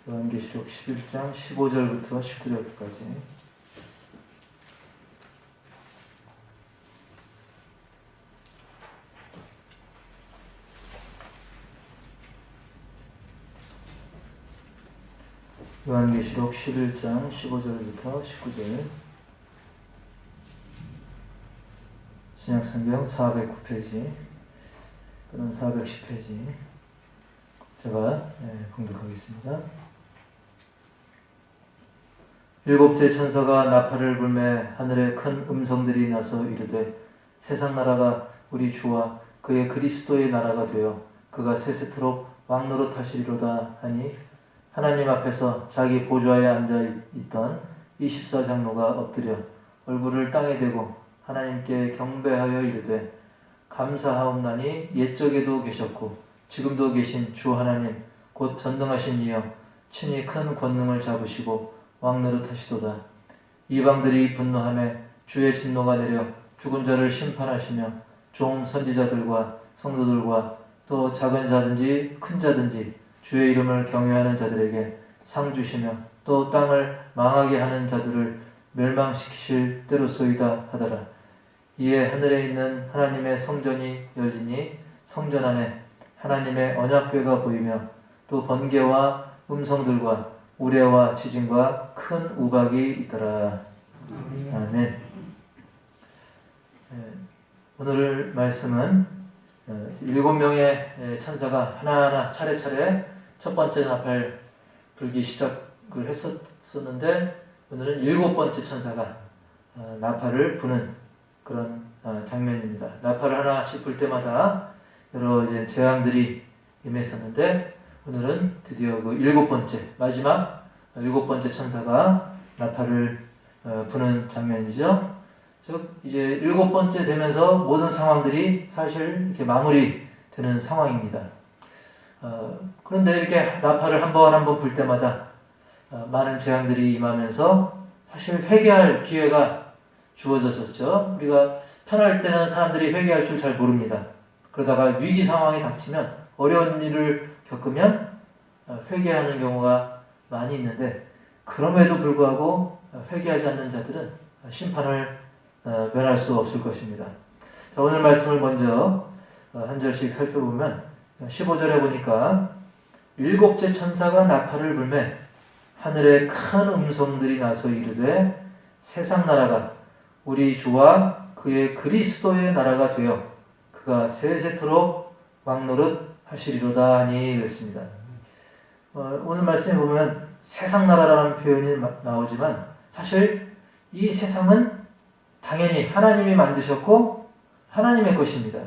요한계시록 11장 15절부터 19절까지. 요한계시록 11장 15절부터 19절. 신약성경 409페이지 또는 410페이지 제가 봉독하겠습니다. 일곱째 천사가 나팔을 불매 하늘에 큰 음성들이 나서 이르되 세상 나라가 우리 주와 그의 그리스도의 나라가 되어 그가 세세토록 왕노릇 하시리로다 하니 하나님 앞에서 자기 보좌에 앉아 있던 24장로가 엎드려 얼굴을 땅에 대고 하나님께 경배하여 이르되 감사하옵나니 옛적에도 계셨고 지금도 계신 주 하나님 곧 전능하신 이여 친히 큰 권능을 잡으시고 왕노릇 하시도다. 이방들이 분노하며 주의 진노가 내려 죽은 자를 심판하시며 종 선지자들과 성도들과 또 작은 자든지 큰 자든지 주의 이름을 경외하는 자들에게 상 주시며 또 땅을 망하게 하는 자들을 멸망시키실 때로소이다 하더라. 이에 하늘에 있는 하나님의 성전이 열리니 성전 안에 하나님의 언약궤가 보이며 또 번개와 음성들과 우레와 지진과 큰 우박이 있더라. 아멘. 오늘 말씀은 7명의 천사가 하나하나 차례차례 첫 번째 나팔 불기 시작을 했었는데 오늘은 7번째 천사가 나팔을 부는 그런 장면입니다. 나팔을 하나씩 불 때마다 여러 이제 재앙들이 임했었는데 오늘은 드디어 그 7번째 마지막 7번째 천사가 나팔을 부는 장면이죠. 즉 이제 7번째 되면서 모든 상황들이 사실 이렇게 마무리되는 상황입니다. 그런데 이렇게 나팔을 한 번 불 때마다 많은 재앙들이 임하면서 사실 회개할 기회가 주어졌었죠. 우리가 편할 때는 사람들이 회개할 줄 잘 모릅니다. 그러다가 위기 상황이 닥치면 어려운 일을 겪으면 회개하는 경우가 많이 있는데 그럼에도 불구하고 회개하지 않는 자들은 심판을 면할 수 없을 것입니다. 자, 오늘 말씀을 먼저 한 절씩 살펴보면 15절에 보니까 일곱째 천사가 나팔을 불매 하늘에 큰 음성들이 나서 이르되 세상 나라가 우리 주와 그의 그리스도의 나라가 되어 그가 세세토록 왕노릇 하시리로다 하니 그랬습니다. 오늘 말씀에 보면 세상 나라라는 표현이 나오지만 사실 이 세상은 당연히 하나님이 만드셨고 하나님의 것입니다.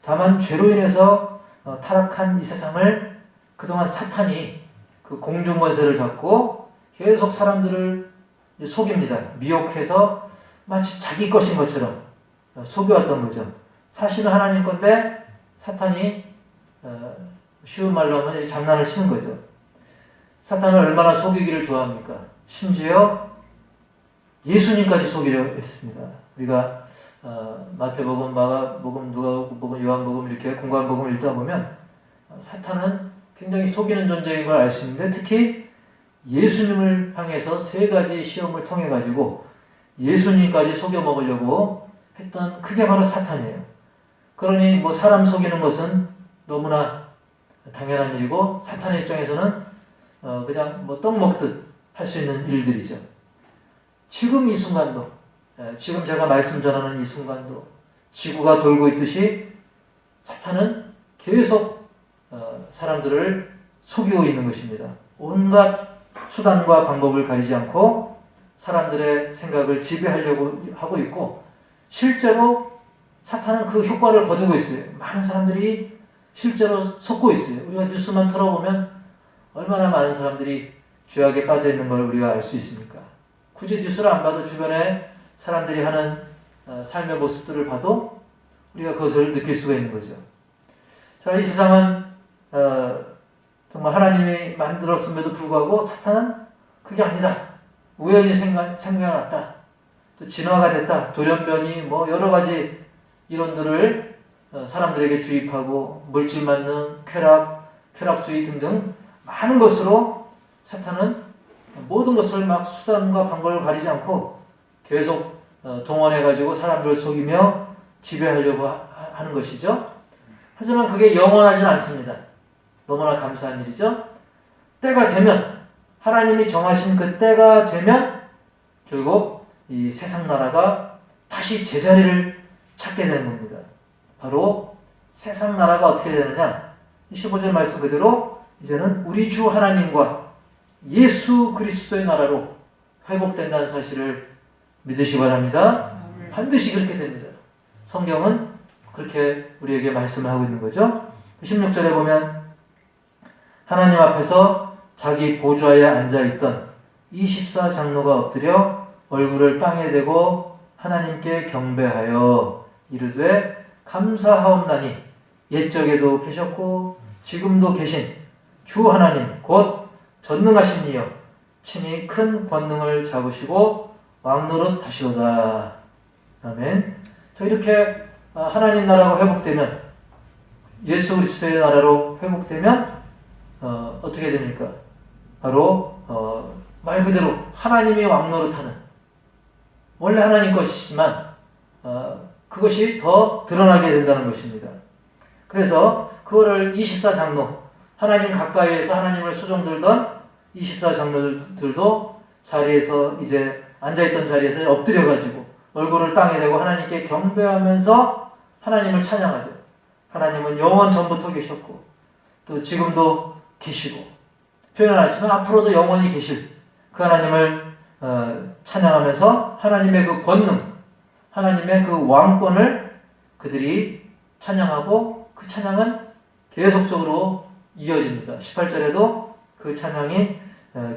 다만 죄로 인해서 타락한 이 세상을 그동안 사탄이 그 공중권세를 잡고 계속 사람들을 속입니다. 미혹해서 마치 자기 것인 것처럼 속여왔던 거죠. 사실은 하나님 건데 사탄이 쉬운 말로 하면 장난을 치는 거죠. 사탄은 얼마나 속이기를 좋아합니까? 심지어 예수님까지 속이려 했습니다. 우리가 마태복음, 마가복음, 누가복음, 요한복음 이렇게 공관복음을 읽다 보면 사탄은 굉장히 속이는 존재인 걸 알 수 있는데 특히 예수님을 향해서 3가지 시험을 통해 가지고 예수님까지 속여 먹으려고 했던 그게 바로 사탄이에요. 그러니 뭐 사람 속이는 것은 너무나 당연한 일이고 사탄의 입장에서는 그냥 뭐 떡 먹듯 할 수 있는 일들이죠. 지금 이 순간도 지금 제가 말씀 전하는 이 순간도 지구가 돌고 있듯이 사탄은 계속 사람들을 속이고 있는 것입니다. 온갖 수단과 방법을 가리지 않고 사람들의 생각을 지배하려고 하고 있고 실제로 사탄은 그 효과를 거두고 있어요. 많은 사람들이 실제로 속고 있어요. 우리가 뉴스만 틀어보면 얼마나 많은 사람들이 죄악에 빠져 있는 걸 우리가 알 수 있습니까? 굳이 뉴스를 안 봐도 주변에 사람들이 하는 삶의 모습들을 봐도 우리가 그것을 느낄 수가 있는 거죠. 자, 이 세상은 정말 하나님이 만들었음에도 불구하고 사탄은 그게 아니다. 우연히 생겨났다. 또 진화가 됐다. 돌연변이 뭐 여러 가지 이론들을 사람들에게 주입하고 물질 만능, 쾌락주의 등등 많은 것으로 사탄은 모든 것을 막 수단과 방법을 가리지 않고 계속 동원해가지고 사람들을 속이며 지배하려고 하는 것이죠. 하지만 그게 영원하진 않습니다. 너무나 감사한 일이죠. 때가 되면, 하나님이 정하신 그 때가 되면 결국 이 세상 나라가 다시 제자리를 찾게 되는 겁니다. 바로 세상 나라가 어떻게 되느냐? 15절 말씀 그대로 이제는 우리 주 하나님과 예수 그리스도의 나라로 회복된다는 사실을 믿으시기 바랍니다. 반드시 그렇게 됩니다. 성경은 그렇게 우리에게 말씀을 하고 있는 거죠. 16절에 보면 하나님 앞에서 자기 보좌에 앉아있던 24장로가 엎드려 얼굴을 땅에 대고 하나님께 경배하여 이르되 감사하옵나니 옛적에도 계셨고 지금도 계신 주 하나님 곧 전능하신 이여 친히 큰 권능을 잡으시고 왕노릇 하시도다. 아멘. 자, 이렇게 하나님 나라가 회복되면, 예수 그리스도의 나라로 회복되면 어떻게 됩니까? 바로 말 그대로 하나님이 왕노릇하는, 원래 하나님 것이지만 그것이 더 드러나게 된다는 것입니다. 그래서 그거를 24장로, 하나님 가까이에서 하나님을 수종들던 24장로들도 자리에서 이제 앉아있던 자리에서 엎드려가지고 얼굴을 땅에 대고 하나님께 경배하면서 하나님을 찬양하죠. 하나님은 영원 전부터 계셨고 또 지금도 계시고, 표현하지만 앞으로도 영원히 계실 그 하나님을 찬양하면서 하나님의 그 권능, 하나님의 그 왕권을 그들이 찬양하고, 그 찬양은 계속적으로 이어집니다. 18절에도 그 찬양이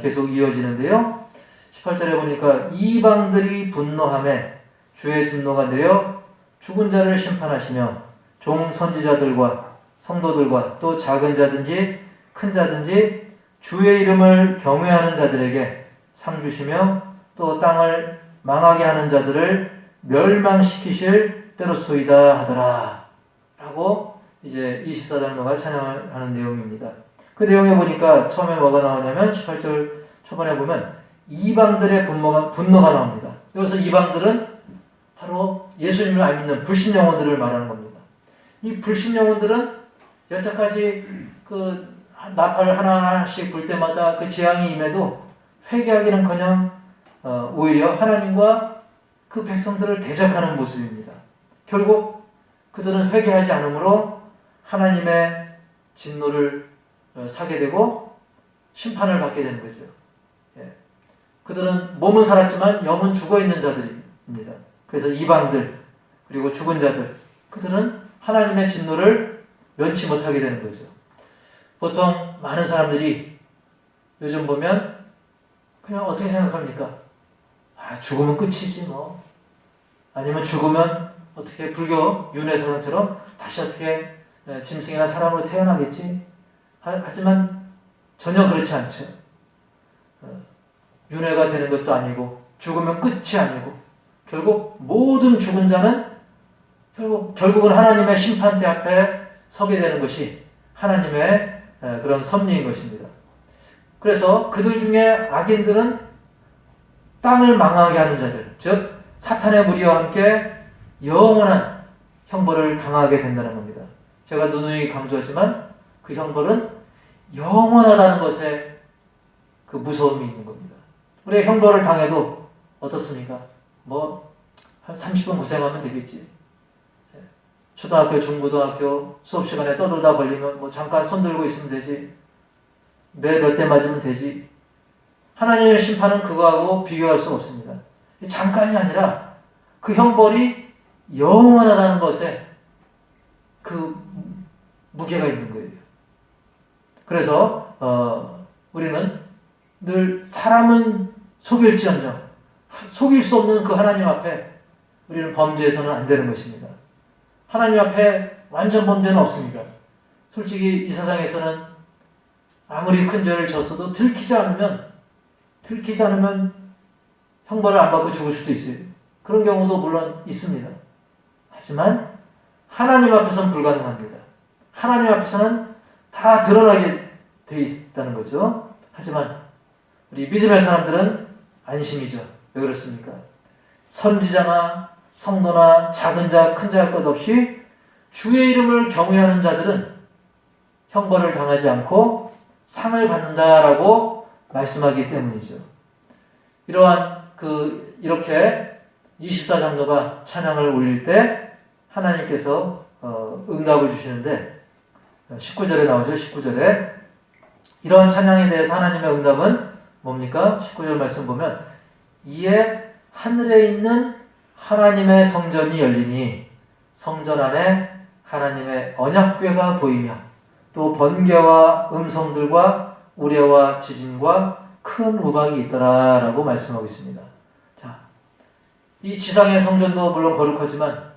계속 이어지는데요. 18절에 보니까 이방들이 분노하매 주의 진노가 내려 죽은 자를 심판하시며 종 선지자들과 성도들과 또 작은 자든지 큰 자든지 주의 이름을 경외하는 자들에게 상 주시며 또 땅을 망하게 하는 자들을 멸망시키실 때로소이다 하더라 라고 이제 24장로가 찬양을 하는 내용입니다. 그 내용에 보니까 처음에 뭐가 나오냐면 18절 초반에 보면 이방들의 분노가 나옵니다. 여기서 이방들은 바로 예수님을 안 믿는 불신 영혼들을 말하는 겁니다. 이 불신 영혼들은 여태까지 그 나팔 하나하나씩 불 때마다 그 재앙이 임해도 회개하기는커녕 오히려 하나님과 그 백성들을 대적하는 모습입니다. 결국 그들은 회개하지 않으므로 하나님의 진노를 사게 되고 심판을 받게 되는 거죠. 그들은 몸은 살았지만 영은 죽어있는 자들입니다. 그래서 이방들 그리고 죽은 자들, 그들은 하나님의 진노를 면치 못하게 되는 거죠. 보통 많은 사람들이 요즘 보면 그냥 어떻게 생각합니까? 죽으면 끝이지 뭐. 아니면 죽으면 어떻게 불교 윤회사상처럼 다시 어떻게 짐승이나 사람으로 태어나겠지. 하지만 전혀 그렇지 않죠. 윤회가 되는 것도 아니고 죽으면 끝이 아니고 결국 모든 죽은 자는 결국은 하나님의 심판대 앞에 서게 되는 것이 하나님의 그런 섭리인 것입니다. 그래서 그들 중에 악인들은 땅을 망하게 하는 자들, 즉 사탄의 무리와 함께 영원한 형벌을 당하게 된다는 겁니다. 제가 누누이 강조하지만 그 형벌은 영원하다는 것에 그 무서움이 있는 겁니다. 우리가 형벌을 당해도 어떻습니까? 한 30분 고생하면 되겠지. 초등학교, 중고등학교 수업 시간에 떠들다 걸리면 잠깐 손 들고 있으면 되지. 매 몇 대 맞으면 되지. 하나님의 심판은 그거하고 비교할 수 없습니다. 잠깐이 아니라 그 형벌이 영원하다는 것에 그 무게가 있는 거예요. 그래서 우리는 늘 사람은 속일지언정 속일 수 없는 그 하나님 앞에 우리는 범죄해서는 안 되는 것입니다. 하나님 앞에 완전 범죄는 없습니다. 솔직히 이 세상에서는 아무리 큰 죄를 졌어도 들키지 않으면 형벌을 안 받고 죽을 수도 있어요. 그런 경우도 물론 있습니다. 하지만 하나님 앞에서는 불가능합니다. 하나님 앞에서는 다 드러나게 돼 있다는 거죠. 하지만 우리 믿음의 사람들은 안심이죠. 왜 그렇습니까? 선지자나 성도나 작은 자, 큰 자 할 것 없이 주의 이름을 경외하는 자들은 형벌을 당하지 않고 상을 받는다라고 말씀하기 때문이죠. 이렇게 24장로가 찬양을 올릴 때 하나님께서 응답을 주시는데 19절에 나오죠. 19절에 이러한 찬양에 대해서 하나님의 응답은 뭡니까? 19절 말씀 보면 이에 하늘에 있는 하나님의 성전이 열리니 성전 안에 하나님의 언약궤가 보이며 또 번개와 음성들과 우레와 지진과 큰 우박이 있더라 라고 말씀하고 있습니다. 자, 이 지상의 성전도 물론 거룩하지만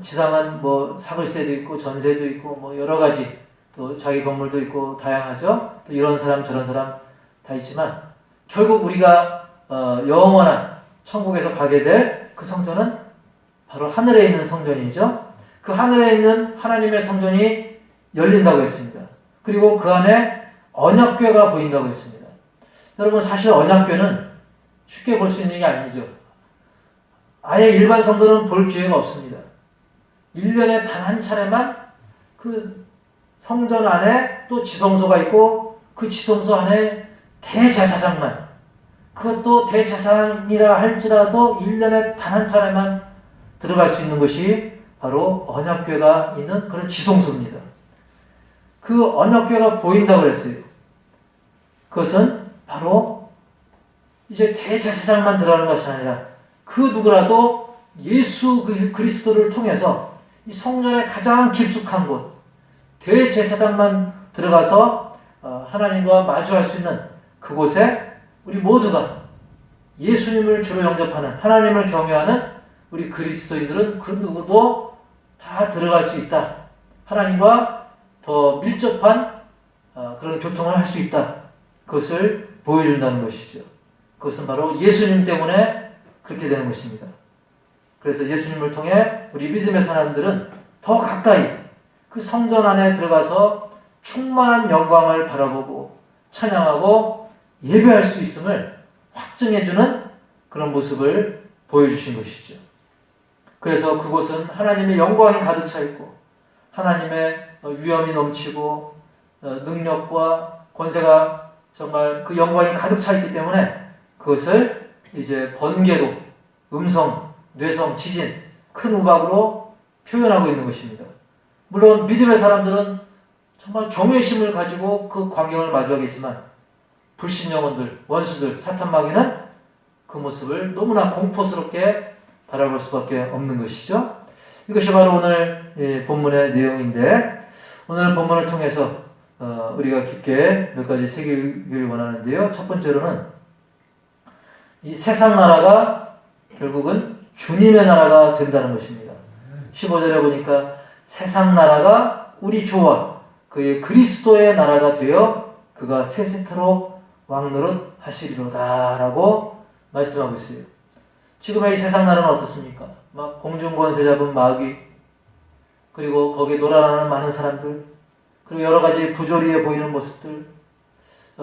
지상은 뭐 사글세도 있고 전세도 있고 뭐 여러 가지 또 자기 건물도 있고 다양하죠. 또 이런 사람 저런 사람 다 있지만 결국 우리가 영원한 천국에서 가게 될 그 성전은 바로 하늘에 있는 성전이죠. 그 하늘에 있는 하나님의 성전이 열린다고 했습니다. 그리고 그 안에 언약궤가 보인다고 했습니다. 여러분 사실 언약궤는 쉽게 볼 수 있는 게 아니죠. 아예 일반 성도는 볼 기회가 없습니다. 1년에 단 한 차례만 그 성전 안에 또 지성소가 있고 그 지성소 안에 대제사장만 그것도 대제사장이라 할지라도 1년에 단 한 차례만 들어갈 수 있는 것이 바로 언약궤가 있는 그런 지성소입니다. 그 언약궤가 보인다고 그랬어요. 그것은 바로 이제 대제사장만 들어가는 것이 아니라 그 누구라도 예수 그리스도를 통해서 이 성전의 가장 깊숙한 곳, 대제사장만 들어가서 하나님과 마주할 수 있는 그곳에 우리 모두가 예수님을 주로 영접하는 하나님을 경외하는 우리 그리스도인들은 그 누구도 다 들어갈 수 있다. 하나님과 더 밀접한 그런 교통을 할 수 있다. 그것을 보여준다는 것이죠. 그것은 바로 예수님 때문에 그렇게 되는 것입니다. 그래서 예수님을 통해 우리 믿음의 사람들은 더 가까이 그 성전 안에 들어가서 충만한 영광을 바라보고 찬양하고 예배할 수 있음을 확증해주는 그런 모습을 보여주신 것이죠. 그래서 그곳은 하나님의 영광이 가득 차 있고 하나님의 위엄이 넘치고 능력과 권세가 정말 그 영광이 가득 차 있기 때문에 그것을 이제 번개로 음성, 뇌성, 지진, 큰 우박으로 표현하고 있는 것입니다. 물론 믿음의 사람들은 정말 경외심을 가지고 그 광경을 마주하겠지만 불신 영혼들, 원수들, 사탄 마귀는 그 모습을 너무나 공포스럽게 바라볼 수밖에 없는 것이죠. 이것이 바로 오늘 본문의 내용인데 오늘 본문을 통해서 우리가 깊게 몇 가지 새기길 원하는데요. 첫 번째로는 이 세상 나라가 결국은 주님의 나라가 된다는 것입니다. 15절에 보니까 세상 나라가 우리 주와 그의 그리스도의 나라가 되어 그가 세세토록 왕노릇 하시리로다 라고 말씀하고 있어요. 지금의 이 세상 나라는 어떻습니까? 막 공중권세 잡은 마귀, 그리고 거기에 놀아나는 많은 사람들, 그리고 여러 가지 부조리해 보이는 모습들,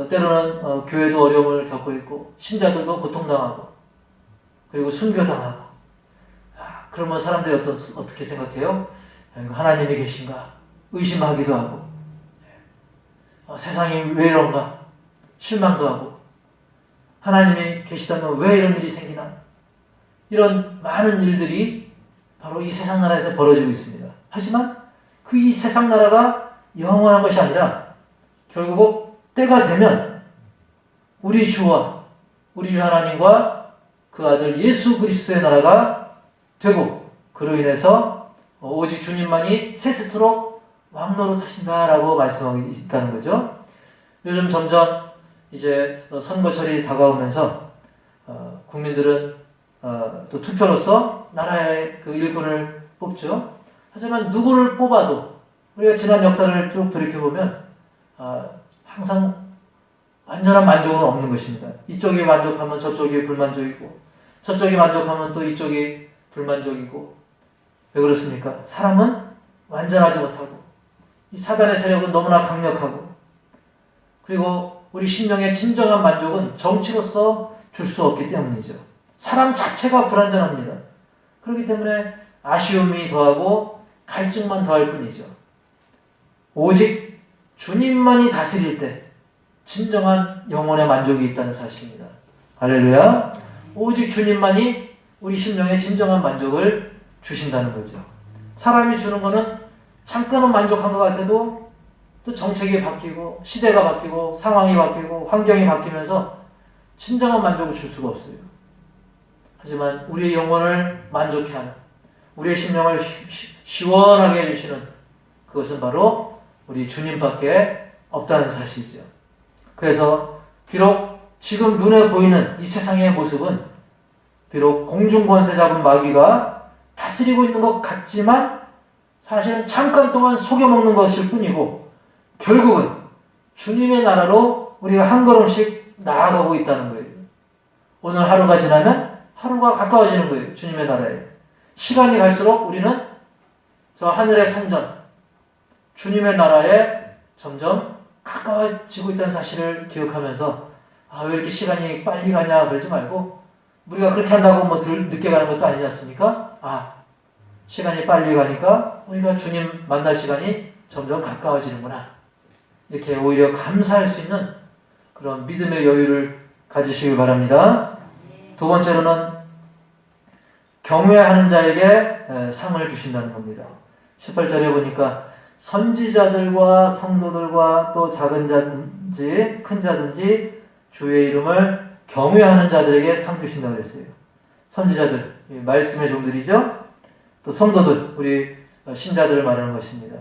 때로는 교회도 어려움을 겪고 있고 신자들도 고통당하고 그리고 순교당하고 그러면 사람들이 어떻게 생각해요? 하나님이 계신가? 의심하기도 하고 세상이 왜 이런가? 실망도 하고 하나님이 계시다면 왜 이런 일이 생기나? 이런 많은 일들이 바로 이 세상 나라에서 벌어지고 있습니다. 하지만 그 이 세상 나라가 영원한 것이 아니라 결국 때가 되면 우리 주와 우리 주 하나님과 그 아들 예수 그리스도의 나라가 되고 그로 인해서 오직 주님만이 세세토록 왕노릇하신다라고 말씀하고 있다는 거죠. 요즘 점점 이제 선거철이 다가오면서 국민들은 또 투표로서 나라의 그 일꾼을 뽑죠. 하지만 누구를 뽑아도 우리가 지난 역사를 쭉 돌이켜보면 항상 완전한 만족은 없는 것입니다. 이쪽이 만족하면 저쪽이 불만족이고 저쪽이 만족하면 또 이쪽이 불만족이고 왜 그렇습니까? 사람은 완전하지 못하고 이 사단의 세력은 너무나 강력하고 그리고 우리 심령의 진정한 만족은 정치로서 줄 수 없기 때문이죠. 사람 자체가 불완전합니다. 그렇기 때문에 아쉬움이 더하고 갈증만 더할 뿐이죠. 오직 주님만이 다스릴 때 진정한 영혼의 만족이 있다는 사실입니다. 할렐루야. 오직 주님만이 우리 심령에 진정한 만족을 주신다는 거죠. 사람이 주는 거는 잠깐은 만족한 것 같아도 또 정책이 바뀌고 시대가 바뀌고 상황이 바뀌고 환경이 바뀌면서 진정한 만족을 줄 수가 없어요. 하지만 우리의 영혼을 만족해 하는, 우리의 심령을 시원하게 해주시는 그것은 바로 우리 주님밖에 없다는 사실이죠. 그래서 비록 지금 눈에 보이는 이 세상의 모습은 비록 공중권세 잡은 마귀가 다스리고 있는 것 같지만 사실은 잠깐 동안 속여먹는 것일 뿐이고 결국은 주님의 나라로 우리가 한 걸음씩 나아가고 있다는 거예요. 오늘 하루가 지나면 하루가 가까워지는 거예요. 주님의 나라에. 시간이 갈수록 우리는 저 하늘의 성전, 주님의 나라에 점점 가까워지고 있다는 사실을 기억하면서 왜 이렇게 시간이 빨리 가냐 그러지 말고 우리가 그렇게 한다고 뭐 늦게 가는 것도 아니지 않습니까? 시간이 빨리 가니까 우리가 주님 만날 시간이 점점 가까워지는구나. 이렇게 오히려 감사할 수 있는 그런 믿음의 여유를 가지시길 바랍니다. 두 번째로는 경외하는 자에게 상을 주신다는 겁니다. 18절에 보니까 선지자들과 성도들과 또 작은 자든지 큰 자든지 주의 이름을 경외하는 자들에게 상 주신다고 했어요. 선지자들, 말씀의 종들이죠. 또 성도들, 우리 신자들을 말하는 것입니다.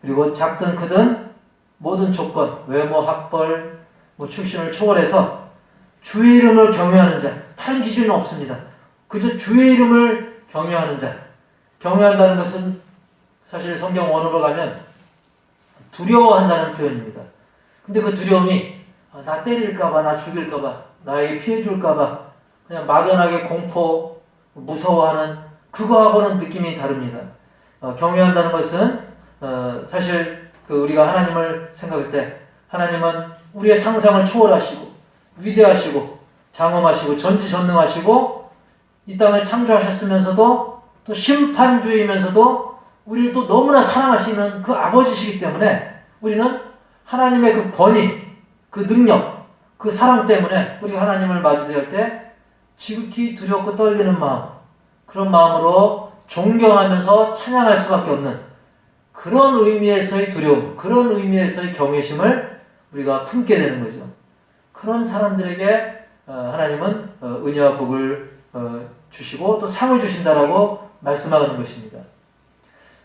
그리고 작든 크든 모든 조건, 외모, 학벌, 출신을 초월해서 주의 이름을 경외하는 자, 다른 기준은 없습니다. 그저 주의 이름을 경외하는 자. 경외한다는 것은 사실 성경 원어로 가면 두려워한다는 표현입니다. 근데 그 두려움이 나 때릴까봐, 나 죽일까봐, 나에게 피해줄까봐 그냥 막연하게 공포, 무서워하는 그거하고는 느낌이 다릅니다. 경외한다는 것은 사실 우리가 하나님을 생각할 때 하나님은 우리의 상상을 초월하시고 위대하시고 장엄하시고 전지전능하시고 이 땅을 창조하셨으면서도 또 심판주의면서도 우리를 또 너무나 사랑하시는 그 아버지시기 때문에 우리는 하나님의 그 권위, 그 능력, 그 사랑 때문에 우리가 하나님을 마주대할 때 지극히 두렵고 떨리는 마음, 그런 마음으로 존경하면서 찬양할 수밖에 없는 그런 의미에서의 두려움, 그런 의미에서의 경외심을 우리가 품게 되는 거죠. 그런 사람들에게 하나님은 은혜와 복을 주시고 또 상을 주신다라고 말씀하는 것입니다.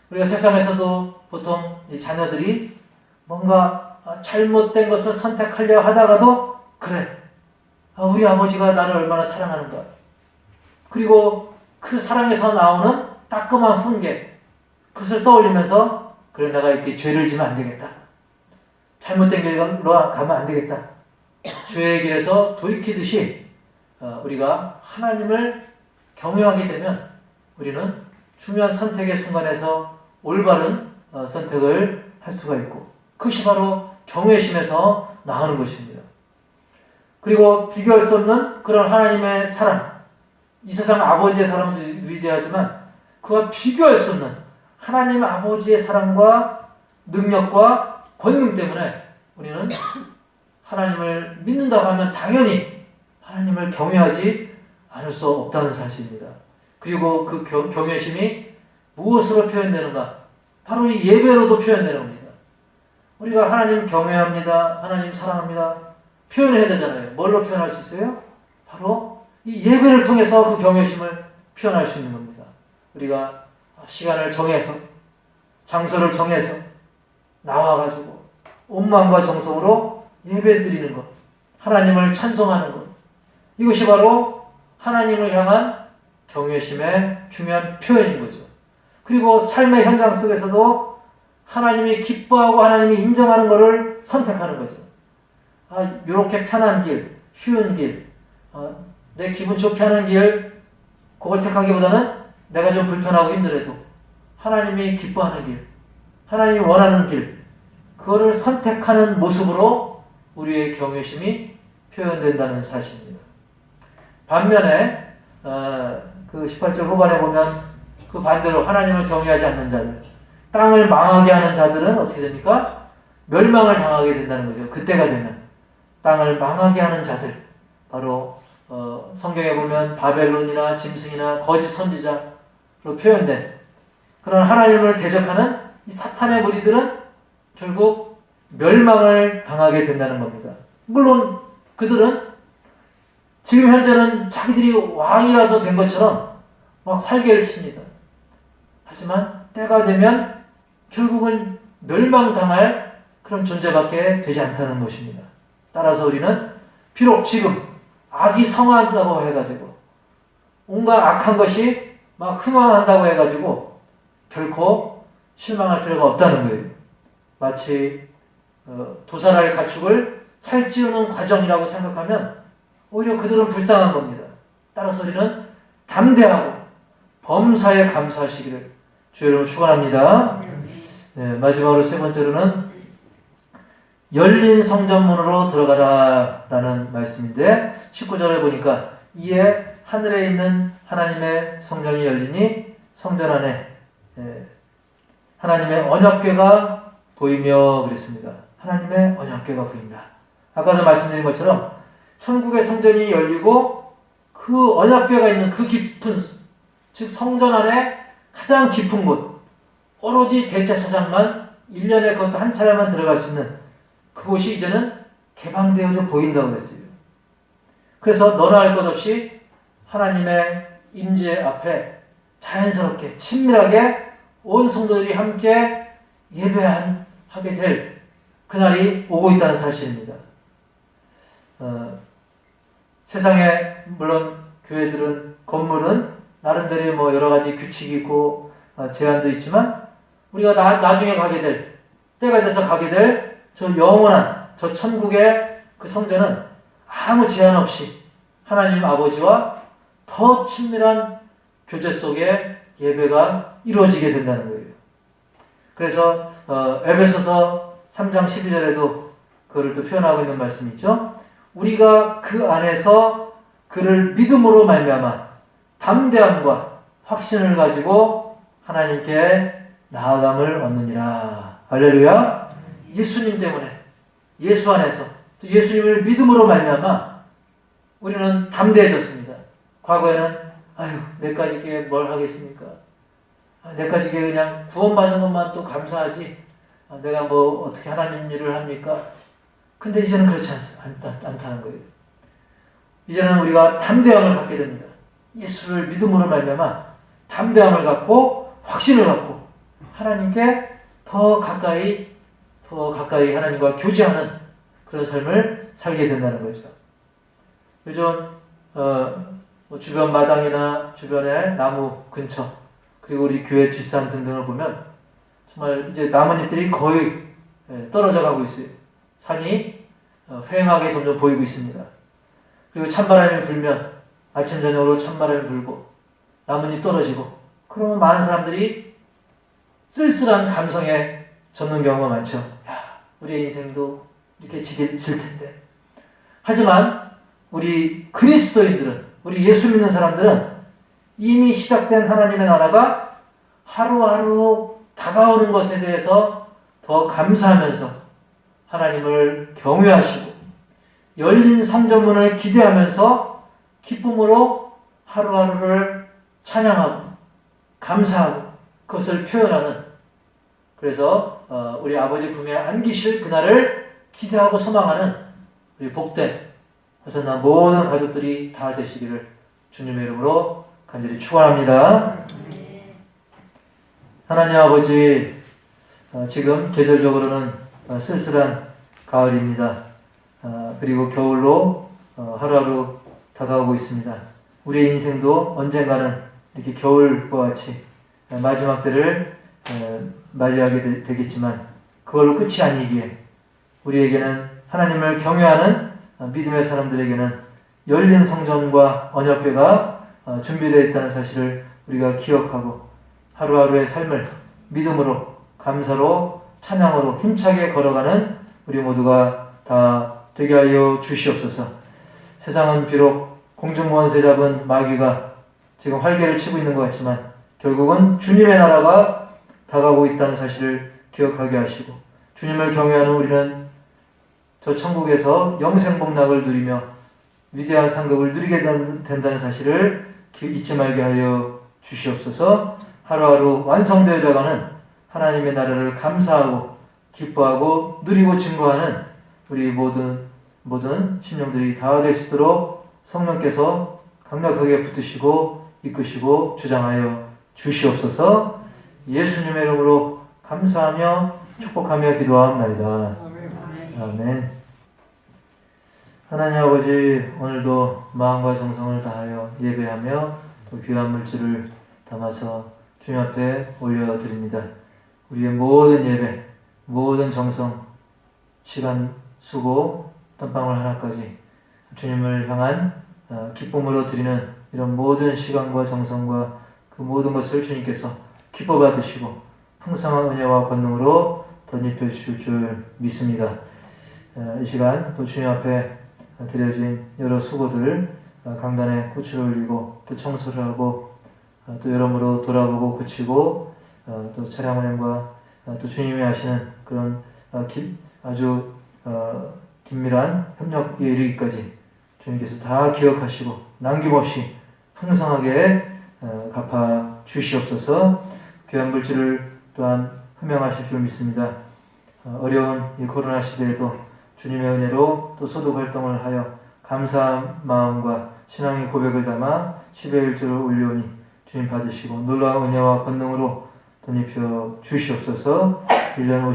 우리가 세상에서도 보통 이 자녀들이 뭔가 잘못된 것을 선택하려 하다가도 그래, 우리 아버지가 나를 얼마나 사랑하는가. 그리고 그 사랑에서 나오는 따끔한 훈계, 그것을 떠올리면서 그래, 내가 이렇게 죄를 지면 안 되겠다. 잘못된 길로 가면 안 되겠다. 죄의 길에서 돌이키듯이 우리가 하나님을 경외하게 되면 우리는 중요한 선택의 순간에서 올바른 선택을 할 수가 있고 그것이 바로 경외심에서 나오는 것입니다. 그리고 비교할 수 없는 그런 하나님의 사랑, 이 세상 아버지의 사랑도 위대하지만 그와 비교할 수 없는 하나님 아버지의 사랑과 능력과 권능 때문에 우리는 하나님을 믿는다고 하면 당연히 하나님을 경외하지 않을 수 없다는 사실입니다. 그리고 그 경외심이 무엇으로 표현되는가? 바로 이 예배로도 표현되는 겁니다. 우리가 하나님 경외합니다. 하나님 사랑합니다. 표현해야 되잖아요. 뭘로 표현할 수 있어요? 바로 이 예배를 통해서 그 경외심을 표현할 수 있는 겁니다. 우리가 시간을 정해서 장소를 정해서 나와가지고 온 마음과 정성으로 예배드리는 것, 하나님을 찬송하는 것, 이것이 바로 하나님을 향한 경외심의 중요한 표현인 거죠. 그리고 삶의 현장 속에서도 하나님이 기뻐하고 하나님이 인정하는 것을 선택하는 거죠. 이렇게 편한 길, 쉬운 길, 내 기분 좋게 하는 길, 그걸 택하기보다는 내가 좀 불편하고 힘들어도 하나님이 기뻐하는 길, 하나님이 원하는 길, 그거를 선택하는 모습으로 우리의 경외심이 표현된다는 사실입니다. 반면에 그 18절 후반에 보면 그 반대로 하나님을 경외하지 않는 자들, 땅을 망하게 하는 자들은 어떻게 됩니까? 멸망을 당하게 된다는 거죠. 그때가 되면 땅을 망하게 하는 자들, 바로 성경에 보면 바벨론이나 짐승이나 거짓 선지자로 표현된 그런 하나님을 대적하는 이 사탄의 무리들은 결국 멸망을 당하게 된다는 겁니다. 물론 그들은 지금 현재는 자기들이 왕이라도 된 것처럼 막 활개를 칩니다. 하지만 때가 되면 결국은 멸망당할 그런 존재밖에 되지 않다는 것입니다. 따라서 우리는 비록 지금 악이 성한다고 해가지고 온갖 악한 것이 막 흥황한다고 해가지고 결코 실망할 필요가 없다는 거예요. 마치 두 살알 가축을 살찌우는 과정이라고 생각하면 오히려 그들은 불쌍한 겁니다. 따라서 우리는 담대하고 범사에 감사하시기를 주의 이름으로 축원합니다. 네, 마지막으로 세 번째로는 열린 성전문으로 들어가라 라는 말씀인데 19절에 보니까 이에 하늘에 있는 하나님의 성전이 열리니 성전 안에 하나님의 언약궤가 보이며 그랬습니다. 하나님의 언약궤가 보인다. 아까도 말씀드린 것처럼 천국의 성전이 열리고 그 언약궤가 있는 그 깊은, 즉 성전 안에 가장 깊은 곳, 오로지 대제사장만 1년에 그것도 한 차례만 들어갈 수 있는 그곳이 이제는 개방되어져 보인다고 그랬어요. 그래서 너나 할 것 없이 하나님의 임재 앞에 자연스럽게 친밀하게 온 성도들이 함께 예배하게 될 그날이 오고 있다는 사실입니다. 세상에 물론 교회들은 건물은 나름대로 뭐 여러 가지 규칙이 있고 제한도 있지만 우리가 나중에 가게 될 때가 돼서 가게 될 저 영원한 저 천국의 그 성전은 아무 제한 없이 하나님 아버지와 더 친밀한 교제 속에 예배가 이루어지게 된다는 거예요. 그래서 에베소서 3장 12절에도 그걸 또 표현하고 있는 말씀이 있죠. 우리가 그 안에서 그를 믿음으로 말미암아 담대함과 확신을 가지고 하나님께 나아감을 얻느니라. 할렐루야. 예수님 때문에 예수 안에서 또 예수님을 믿음으로 말미암아 우리는 담대해졌습니다. 과거에는 내까지게 뭘 하겠습니까? 내까지게 그냥 구원받은 것만 또 감사하지 내가 뭐 어떻게 하나님 일을 합니까? 근데 이제는 그렇지 않다는 거예요. 이제는 우리가 담대함을 갖게 됩니다. 예수를 믿음으로 말미암아 담대함을 갖고 확신을 갖고 하나님께 더 가까이 하나님과 교제하는 그런 삶을 살게 된다는 거죠. 요즘 주변 마당이나 주변의 나무 근처 그리고 우리 교회 뒷산 등등을 보면 정말 이제 나뭇잎들이 거의 떨어져 가고 있어요. 산이 휑하게 점점 보이고 있습니다. 그리고 찬바람이 불면 아침 저녁으로 찬바람이 불고 나뭇잎 떨어지고 그러면 많은 사람들이 쓸쓸한 감성에 젖는 경우가 많죠. 우리의 인생도 이렇게 질 텐데. 하지만 우리 그리스도인들은, 우리 예수 믿는 사람들은 이미 시작된 하나님의 나라가 하루하루 다가오는 것에 대해서 더 감사하면서 하나님을 경외하시고 열린 성전문을 기대하면서 기쁨으로 하루하루를 찬양하고 감사하고 그것을 표현하는, 그래서 우리 아버지 품에 안기실 그날을 기대하고 소망하는 우리 복된 호산나 모든 가족들이 다 되시기를 주님의 이름으로 간절히 축원합니다. 하나님 아버지, 지금 계절적으로는 쓸쓸한 가을입니다. 그리고 겨울로 하루하루 다가오고 있습니다. 우리의 인생도 언젠가는 이렇게 겨울과 같이 마지막 때를 맞이하게 되겠지만 그걸로 끝이 아니기에 우리에게는 하나님을 경외하는 믿음의 사람들에게는 열린 성전과 언약궤가 준비되어 있다는 사실을 우리가 기억하고 하루하루의 삶을 믿음으로 감사로 찬양으로 힘차게 걸어가는 우리 모두가 다 되게 하여 주시옵소서. 세상은 비록 공중권세 잡은 마귀가 지금 활개를 치고 있는 것 같지만 결국은 주님의 나라가 다가오고 있다는 사실을 기억하게 하시고, 주님을 경외하는 우리는 저 천국에서 영생복락을 누리며 위대한 상급을 누리게 된다는 사실을 잊지 말게 하여 주시옵소서. 하루하루 완성되어져가는 하나님의 나라를 감사하고 기뻐하고 누리고 증거하는 우리 모든 심령들이 다 될 수 있도록 성령께서 강력하게 붙드시고 이끄시고 주장하여 주시옵소서. 예수님의 이름으로 감사하며 축복하며 기도하옵나이다. 아멘. 하나님 아버지, 오늘도 마음과 정성을 다하여 예배하며 또 귀한 물질을 담아서 주님 앞에 올려드립니다. 우리의 모든 예배, 모든 정성, 시간, 수고, 땀방울 하나까지 주님을 향한 기쁨으로 드리는 이런 모든 시간과 정성과 그 모든 것을 주님께서 기뻐 받으시고 풍성한 은혜와 권능으로 덧입혀 주실 줄 믿습니다. 이 시간 또 주님 앞에 드려진 여러 수고들, 강단에 꽃을 올리고 또 청소를 하고 또 여러모로 돌아보고 고치고 또 차량 운행과 또 주님이 하시는 그런 아주 긴밀한 협력에 이르기까지 주님께서 다 기억하시고 남김없이 풍성하게 갚아 주시옵소서. 귀한 물질을 또한 흠명하실 줄 믿습니다. 어려운 이 코로나 시대에도 주님의 은혜로 또 소득 활동을 하여 감사한 마음과 신앙의 고백을 담아 10의 1조를 올려오니 주님 받으시고 놀라운 은혜와 권능으로 덧입혀 주시옵소서. 1년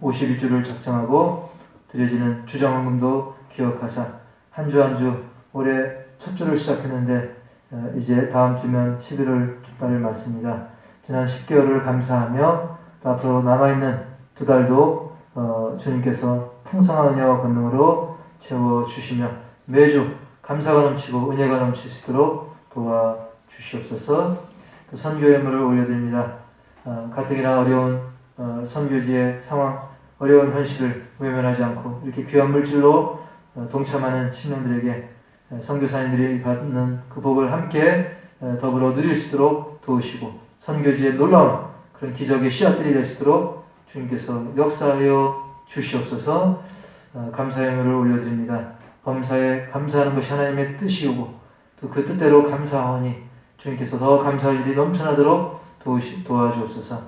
52주를 작정하고 드려지는 주정헌금도 기억하사 한 주 한 주 올해 첫 주를 시작했는데 이제 다음 주면 11월 달을 맞습니다. 지난 10개월을 감사하며 또 앞으로 남아있는 두 달도 주님께서 풍성한 은혜와 권능으로 채워주시며 매주 감사가 넘치고 은혜가 넘칠 수 있도록 도와주시옵소서. 또 선교 예물을 올려드립니다. 가뜩이나 어려운 선교지의 상황, 어려운 현실을 외면하지 않고 이렇게 귀한 물질로 동참하는 신령들에게 선교사님들이 받는 그 복을 함께 더불어 누릴 수 있도록 도우시고 선교지의 놀라운 그런 기적의 씨앗들이 될 수 있도록 주님께서 역사하여 주시옵소서. 감사의 예물을 올려드립니다. 범사에 감사하는 것이 하나님의 뜻이오고 또 그 뜻대로 감사하오니 주님께서 더 감사할 일이 넘쳐나도록 도와주옵소서.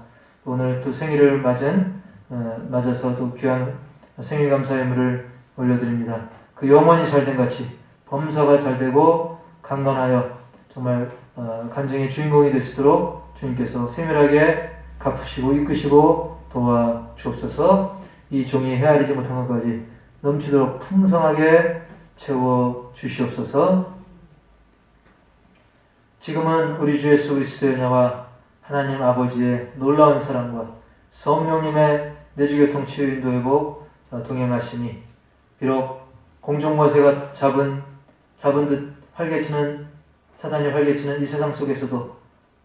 오늘 또 생일을 맞아서 또 귀한 생일 감사 예물을 올려드립니다. 그 영혼이 잘된 같이 범사가 잘되고 강건하여 정말 간증의 주인공이 될 수 있도록 주님께서 세밀하게 갚으시고 이끄시고 도와주옵소서. 이 종이 헤아리지 못한 것까지 넘치도록 풍성하게 채워주시옵소서. 지금은 우리 주 예수 그리스도의 은혜와 하나님 아버지의 놀라운 사랑과 성령님의 내주교통 치유 인도 회복 동행하시니 비록 공중권세가 잡은 듯 사단이 활개치는 이 세상 속에서도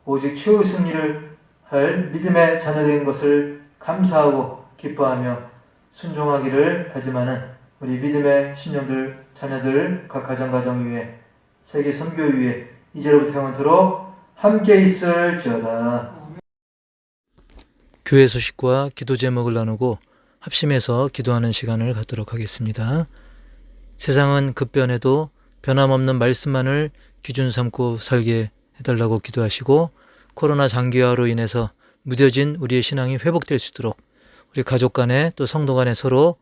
오직 최후 승리를 할 믿음의 자녀된 것을 감사하고 기뻐하며 순종하기를 다짐하는 우리 믿음의 신령들, 자녀들, 각 가정 위에 세계 선교 위에 이제로부터 영원토록 함께 있을지어다. 교회 소식과 기도 제목을 나누고 합심해서 기도하는 시간을 갖도록 하겠습니다. 세상은 급변해도 변함없는 말씀만을 기준 삼고 살게 해달라고 기도하시고 코로나 장기화로 인해서 무뎌진 우리의 신앙이 회복될 수 있도록 우리 가족 간에 또 성도 간에 서로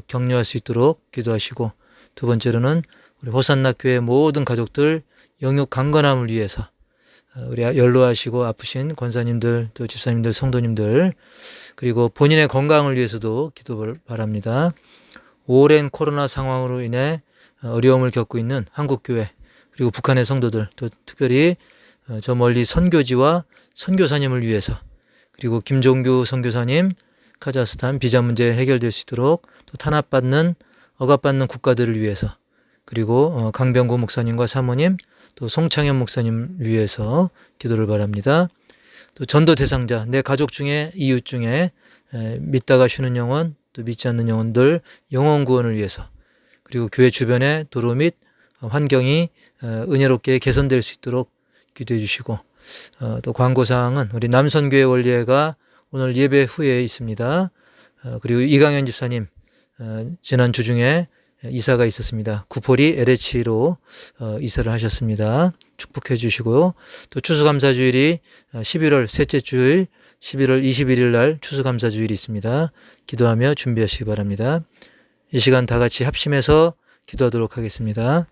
격려할 수 있도록 기도하시고 두 번째로는 우리 호산나 교회 모든 가족들 영육 강건함을 위해서 우리 연로하시고 아프신 권사님들 또 집사님들 성도님들 그리고 본인의 건강을 위해서도 기도를 바랍니다. 오랜 코로나 상황으로 인해 어려움을 겪고 있는 한국교회 그리고 북한의 성도들 또 특별히 저 멀리 선교지와 선교사님을 위해서 그리고 김종규 선교사님 카자흐스탄 비자 문제 해결될 수 있도록 또 탄압받는 억압받는 국가들을 위해서 그리고 강병구 목사님과 사모님 또 송창현 목사님 위해서 기도를 바랍니다. 또 전도 대상자 내 가족 중에 이웃 중에 믿다가 쉬는 영혼 또 믿지 않는 영혼들 영혼 구원을 위해서 그리고 교회 주변의 도로 및 환경이 은혜롭게 개선될 수 있도록 기도해 주시고, 또 광고사항은 우리 남선교회 원리회가 오늘 예배 후에 있습니다. 그리고 이강현 집사님 지난 주 중에 이사가 있었습니다. 구포리 LH로 이사를 하셨습니다. 축복해 주시고요. 또 추수감사주일이 11월 셋째 주일 11월 21일 날 추수감사주일이 있습니다. 기도하며 준비하시기 바랍니다. 이 시간 다 같이 합심해서 기도하도록 하겠습니다.